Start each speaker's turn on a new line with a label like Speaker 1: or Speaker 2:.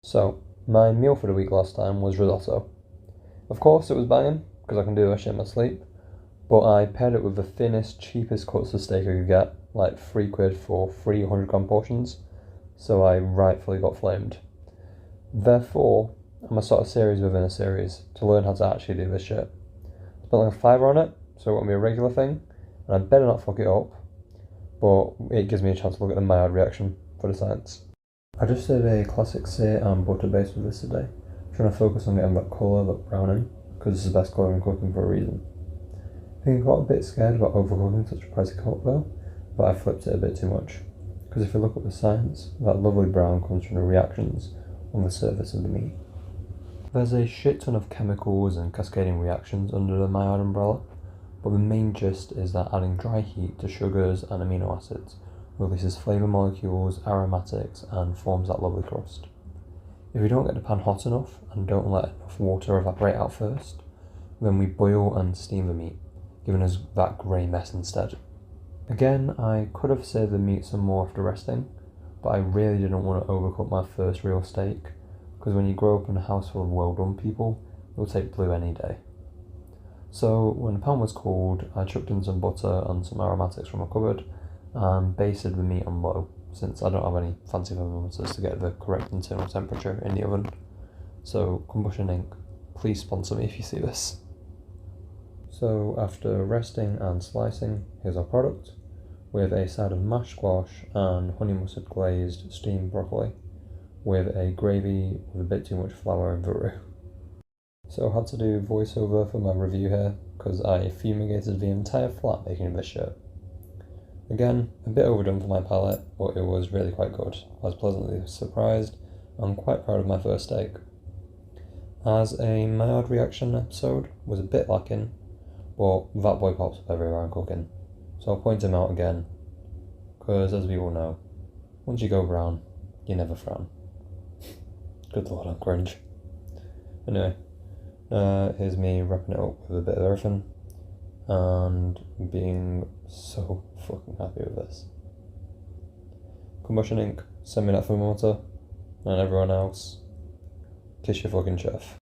Speaker 1: So, my meal for the week last time was risotto. Of course it was banging, because I can do that shit in my sleep, but I paired it with the thinnest, cheapest cuts of steak I could get, like £3 for 300 gram portions, so I rightfully got flamed. Therefore, I'm gonna start a series within a series to learn how to actually do this shit. I spent like a £5 on it, so it won't be a regular thing, and I better not fuck it up, but it gives me a chance to look at the mild reaction for the science. I just did a classic sear and butter base with this today, trying to focus on getting that colour, that browning, because it's the best colour in cooking for a reason. I think I got a bit scared about overcooking such a pricey cook though, but I flipped it a bit too much. Because if you look at the science, that lovely brown comes from the reactions on the surface of the meat. There's a shit ton of chemicals and cascading reactions under the Maillard umbrella, but the main gist is that adding dry heat to sugars and amino acids releases flavour molecules, aromatics, and forms that lovely crust. If we don't get the pan hot enough and don't let enough water evaporate out first, then we boil and steam the meat, giving us that grey mess instead. Again, I could have saved the meat some more after resting, but I really didn't want to overcook my first real steak, because when you grow up in a house full of well-done people, it'll take blue any day. So when the pan was cooled, I chucked in some butter and some aromatics from a cupboard, and basted the meat on low, since I don't have any fancy thermometers to get the correct internal temperature in the oven. So CombustionInc, please sponsor me if you see this. So after resting and slicing, here's our product, with a side of mashed squash and honey mustard glazed steamed broccoli, with a gravy with a bit too much flour and veru. So I had to do voiceover for my review here, because I fumigated the entire flat making this shit. Again, a bit overdone for my palate, but it was really quite good. I was pleasantly surprised and quite proud of my first steak. As a mild reaction episode was a bit lacking, but that boy pops up everywhere I'm cooking, so I'll point him out again, because as we all know, once you go brown, you never frown. Good lord, I'm cringe. Anyway, here's me wrapping it up with a bit of everything, and being so fucking happy with this. CombustionInc, send me that thermometer, and everyone else, kiss your fucking chef.